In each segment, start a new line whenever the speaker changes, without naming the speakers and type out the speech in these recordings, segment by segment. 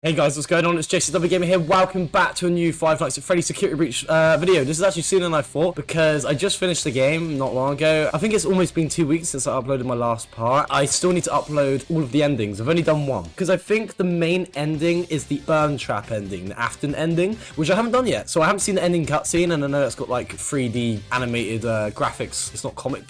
Hey guys, what's going on? It's JCWgamer here. Welcome back to a new Five Nights at Freddy Security Breach video. This is actually sooner than I thought because I just finished the game not long ago. I think it's almost been 2 weeks since I uploaded my last part. I still need to upload all of the endings. I've only done one because I think the main ending is the burn trap ending, the Afton ending, which I haven't done yet. So I haven't seen the ending cutscene, and I know it's got like 3D animated graphics. It's not comic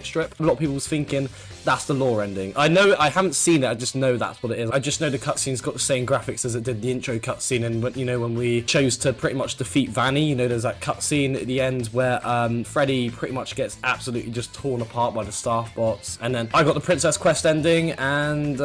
strip. A lot of people was thinking that's the lore ending. I know I haven't seen it. I just know that's what it is. I just know the cutscene's got the same graphics as it did the intro cutscene, and you know, when we chose to pretty much defeat Vanny, you know, there's that cutscene at the end where Freddy pretty much gets absolutely just torn apart by the staff bots, and then I got the Princess Quest ending, and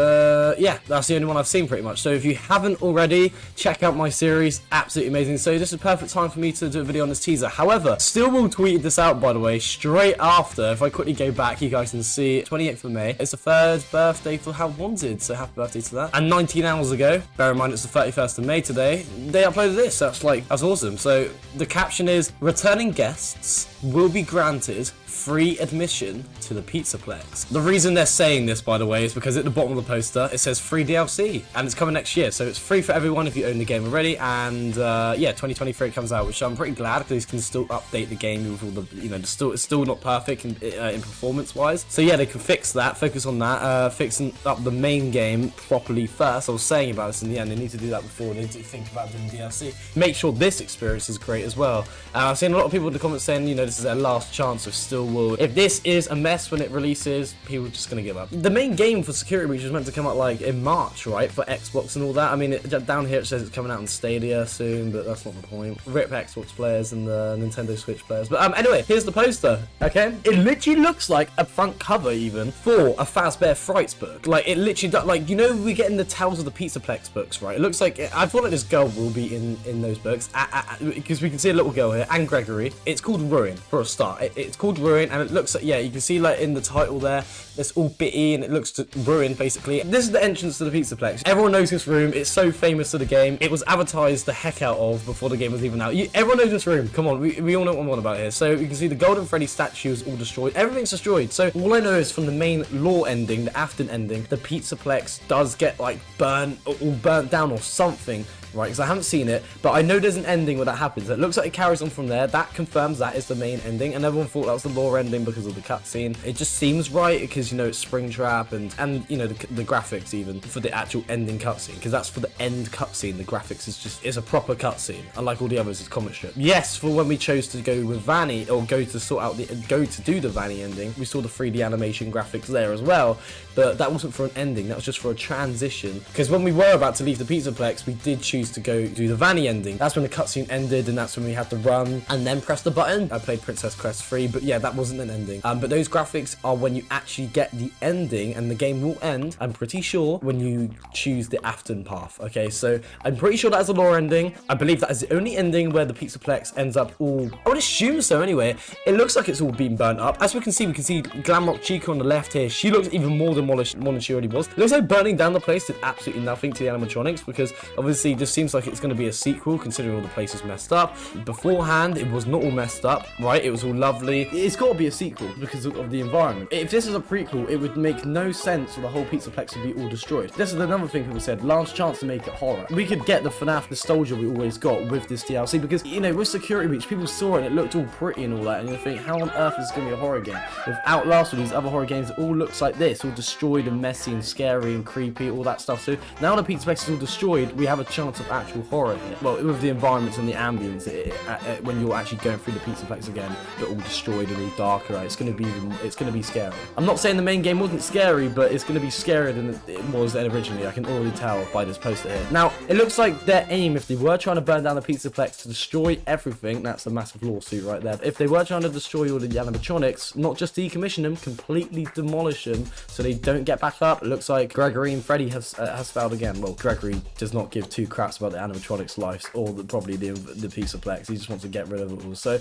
yeah, that's the only one I've seen pretty much. So if you haven't already, check out my series, absolutely amazing. So this is a perfect time for me to do a video on this teaser. However, still will tweeted this out, by the way, straight after. If I quickly go back, you guys can see 28th of May. It's the third birthday for How Wanted, so happy birthday to that. And 19 hours ago, bear in mind it's the 31st of May today, they uploaded this. That's awesome. So the caption is, returning guests will be granted free admission to the Pizzaplex. The reason they're saying this, by the way, is because at the bottom of the poster it says free DLC, and it's coming next year, so it's free for everyone if you own the game already. And yeah, 2023 it comes out, which I'm pretty glad because they can still update the game with all the, you know, it's still not perfect in performance wise. So yeah, they can fix that, focus on that, fixing up the main game properly first. I was saying about this in the end, they need to do that before they do think about doing DLC. Make sure this experience is great as well. I've seen a lot of people in the comments saying, you know, this is their last chance of still will. If this is a mess when it releases, people are just gonna give up. The main game for Security Breach is meant to come out like in March, right, for Xbox and all that. I mean, down here it says it's coming out on Stadia soon, but that's not the point. RIP Xbox players and the Nintendo Switch players. But anyway, here's the poster. Okay, it literally looks like a front cover even for a Fazbear Frights book. Like, it literally does, like, you know, we get in the Tales of the Pizzaplex books, right? It looks like, I feel like this girl will be in those books because we can see a little girl here, and Gregory. It's called Ruin for a start. It's called Ruin, and it looks like, yeah, you can see like in the title there, it's all bitty and it looks to ruin basically. This is the entrance to the Pizzaplex. Everyone knows this room. It's so famous to the game. It was advertised the heck out of before the game was even out. Everyone knows this room. Come on, we all know what I'm on about here. So you can see the Golden Freddy statue is all destroyed. Everything's destroyed. So all I know is from the main lore ending, the Afton ending, the Pizzaplex does get like burnt down or something. Right, because I haven't seen it, but I know there's an ending where that happens. It looks like it carries on from there. That confirms that is the main ending, and everyone thought that was the lore ending because of the cutscene. It just seems right because, you know, it's Springtrap and you know, the graphics even for the actual ending cutscene, because that's for the end cutscene. The graphics is a proper cutscene, unlike all the others. It's comic strip. Yes, for when we chose to go with Vanny, or go to do the Vanny ending, we saw the 3D animation graphics there as well, but that wasn't for an ending. That was just for a transition, because when we were about to leave the Pizzaplex, we did choose to go do the Vanny ending. That's when the cutscene ended, and that's when we had to run and then press the button. I played Princess Quest 3, but yeah, that wasn't an ending. But those graphics are when you actually get the ending, and the game will end, I'm pretty sure, when you choose the Afton path. Okay, so I'm pretty sure that is a lore ending. I believe that is the only ending where the Pizzaplex ends up all, I would assume so anyway. It looks like it's all been burnt up. As we can see Glamrock Chica on the left here. She looks even more demolished than she already was. It looks like burning down the place did absolutely nothing to the animatronics, because obviously this seems like it's going to be a sequel considering all the places messed up. Beforehand, it was not all messed up, right? It was all lovely. It's got to be a sequel because of the environment. If this is a prequel, it would make no sense for the whole Pizzaplex to be all destroyed. This is another thing people said, last chance to make it horror. We could get the FNAF nostalgia we always got with this DLC, because, you know, with Security Breach, people saw it and it looked all pretty and all that, and you think, how on earth is this going to be a horror game? With Outlast or these other horror games, it all looks like this, all destroyed and messy and scary and creepy, all that stuff. So now the Pizzaplex is all destroyed, we have a chance of actual horror here. Well, with the environments and the ambience, when you're actually going through the Pizzaplex again, they're all destroyed and all darker. Right? It's going to be scary. I'm not saying the main game wasn't scary, but it's going to be scarier than it was originally. I can already tell by this poster here. Now, it looks like their aim, if they were trying to burn down the Pizzaplex to destroy everything, that's a massive lawsuit right there. If they were trying to destroy all the animatronics, not just decommission them, completely demolish them so they don't get back up. It looks like Gregory and Freddy has failed again. Well, Gregory does not give two craps raps about the animatronics life, or probably the Pizzaplex. He just wants to get rid of it all. So,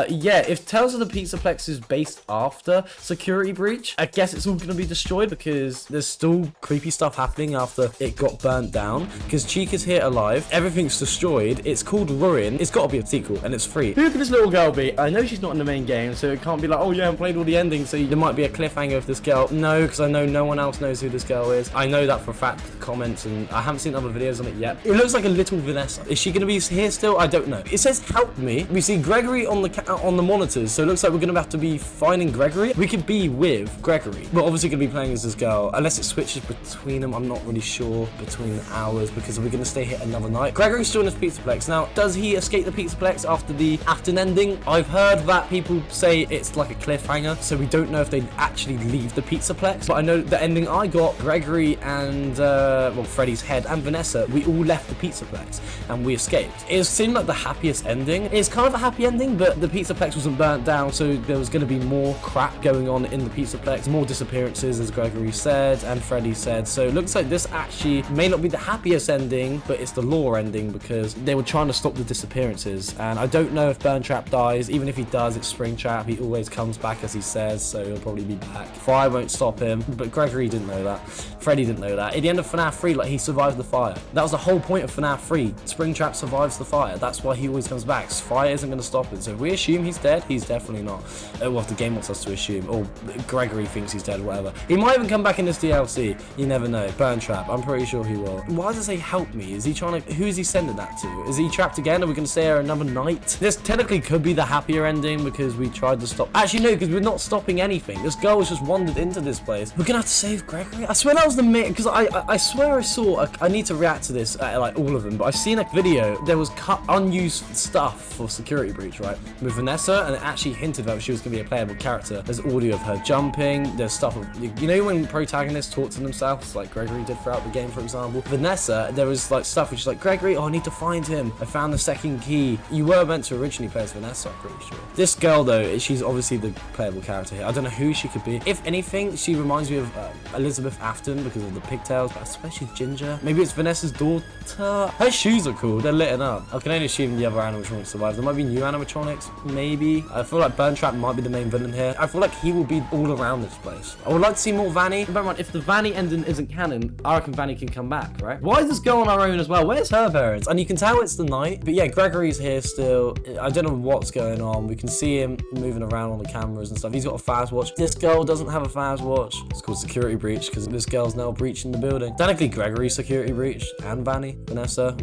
yeah, if Tales of the Pizzaplex is based after Security Breach, I guess it's all going to be destroyed because there's still creepy stuff happening after it got burnt down. Because Chica's here alive, everything's destroyed. It's called Ruin. It's got to be a sequel, and it's free. Who could this little girl be? I know she's not in the main game, so it can't be like, oh yeah, I've played all the endings, so there might be a cliffhanger of this girl. No, because I know no one else knows who this girl is. I know that for a fact, comments, and I haven't seen other videos on it yet. It looks like a little Vanessa. Is she going to be here still? I don't know. It says help me. We see Gregory on the monitors, so it looks like we're going to have to be finding Gregory. We could be with Gregory. We're obviously going to be playing as this girl, unless it switches between them. I'm not really sure between hours, because we're going to stay here another night. Gregory's still in his Pizzaplex. Now, does he escape the Pizzaplex after the Afton ending? I've heard that people say it's like a cliffhanger, so we don't know if they'd actually leave the Pizzaplex. But I know the ending I got, Gregory and, well, Freddy's head and Vanessa, we all left the Pizzaplex and we escaped. It seemed like the happiest ending. It's kind of a happy ending, but the Pizzaplex wasn't burnt down, so there was going to be more crap going on in the Pizzaplex, more disappearances, as Gregory said and Freddy said. So it looks like this actually may not be the happiest ending, but it's the lore ending, because they were trying to stop the disappearances. And I don't know if Burntrap dies. Even if he does, it's Springtrap. He always comes back, as he says, so he'll probably be back. Fire won't stop him, but Gregory didn't know that. Freddy didn't know that. At the end of FNAF 3, like, he survived the fire. That was the whole point of FNAF 3. Springtrap survives the fire. That's why he always comes back. Fire isn't going to stop him. So if we assume he's dead, he's definitely not. Well, if the game wants us to assume, or Gregory thinks he's dead, whatever. He might even come back in this DLC. You never know. Burntrap, I'm pretty sure he will. Why does it say help me? Is he trying to... Who is he sending that to? Is he trapped again? Are we going to stay here another night? This technically could be the happier ending, because we tried to stop... Actually, no, because we're not stopping anything. This girl has just wandered into this place. We're going to have to save Gregory? I swear that was the main... Because I swear I saw... I need to react to this, like, all of them, but I've seen a video. There was cut unused stuff for Security Breach, right? With Vanessa, and it actually hinted that she was going to be a playable character. There's audio of her jumping. There's stuff of... You know when protagonists talk to themselves, like Gregory did throughout the game, for example? Vanessa, there was, like, stuff which is like, Gregory, oh, I need to find him. I found the second key. You were meant to originally play as Vanessa, I'm pretty sure. This girl, though, she's obviously the playable character here. I don't know who she could be. If anything, she reminds me of Elizabeth Afton because of the pigtails, but I swear she's ginger. Maybe it's Vanessa's daughter. Her shoes are cool. They're lit up. I can only assume the other animatronics survive. There might be new animatronics, maybe. I feel like Burntrap might be the main villain here. I feel like he will be all around this place. I would like to see more Vanny. Bear in mind, if the Vanny ending isn't canon, I reckon Vanny can come back, right? Why is this girl on her own as well? Where's her parents? And you can tell it's the night. But yeah, Gregory's here still. I don't know what's going on. We can see him moving around on the cameras and stuff. He's got a fast watch. This girl doesn't have a fast watch. It's called Security Breach because this girl's now breaching the building. Technically, Gregory Security Breach and Vanny, Vanessa,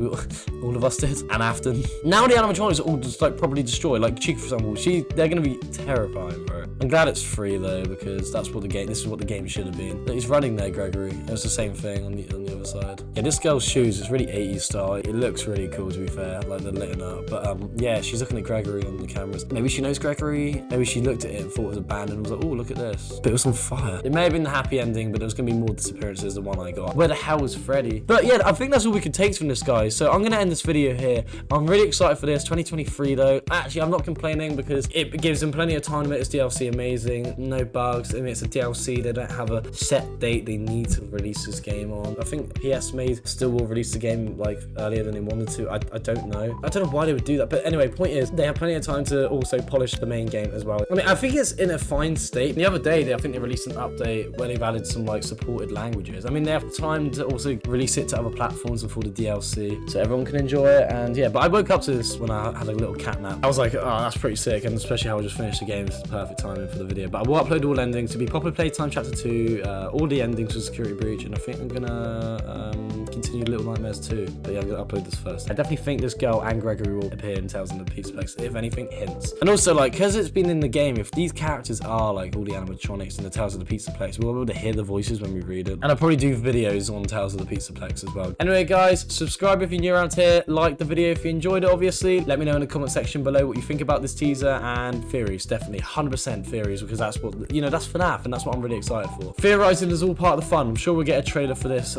all of us did, and Afton. Now the animatronics are all just like properly destroyed. Like Chica, for example, they're gonna be terrifying, bro. I'm glad it's free though, because that's what the game. This is what the game should have been. He's running there, Gregory. It was the same thing on the other side. Yeah, this girl's shoes is really 80s style. It looks really cool, to be fair. Like they're lit up. But yeah, she's looking at Gregory on the cameras. Maybe she knows Gregory. Maybe she looked at it and thought it was abandoned and was like, oh, look at this. But it was on fire. It may have been the happy ending, but there was gonna be more disappearances than one I got. Where the hell was Freddy? But yeah, I think that's all we could take from this, guys. So I'm gonna end this video here. I'm really excited for this. 2023 though. Actually, I'm not complaining because it gives them plenty of time to make this DLC amazing. No bugs. I mean, it's a DLC. They don't have a set date they need to release this game on. I think PS Made still will release the game like earlier than they wanted to. I don't know. I don't know why they would do that. But anyway, point is they have plenty of time to also polish the main game as well. I mean, I think it's in a fine state. The other day, I think they released an update where they've added some like supported languages. I mean, they have time to also release it to other platforms before the DLC, so everyone can enjoy it. And yeah, but I woke up to this when I had a little cat nap. I was like, oh, that's pretty sick, and especially how I just finished the game. This is perfect timing for the video. But I will upload all endings to be Popular Playtime Chapter 2, all the endings for Security Breach, and I think I'm gonna continue Little Nightmares 2. But yeah, I'm gonna upload this first. I definitely think this girl and Gregory will appear in Tales of the Pizzaplex, if anything, hints. And also, like, because it's been in the game, if these characters are like all the animatronics in the Tales of the Pizzaplex, we'll be able to hear the voices when we read it. And I'll probably do videos on Tales of the Pizzaplex as well. Anyway, guys, subscribe if you're new around here. Like the video if you enjoyed it, obviously. Let me know in the comment section below what you think about this teaser, and theories, definitely 100% theories, because that's what, you know, that's FNAF, and that's what I'm really excited for. Theorizing is all part of the fun. I'm sure we'll get a trailer for this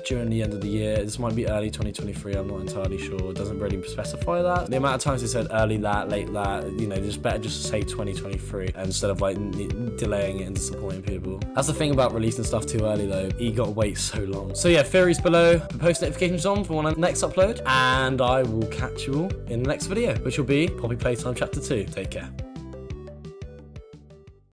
during the end of the year. This might be early 2023. I'm not entirely sure. It doesn't really specify that. The amount of times they said early that, late that, you know, just better just say 2023 instead of like delaying it and disappointing people. That's the thing about releasing stuff too early though. You gotta wait so long. So yeah, theories below. Post notifications moves on for when I next upload, and I will catch you all in the next video, which will be Poppy Playtime Chapter 2. Take care.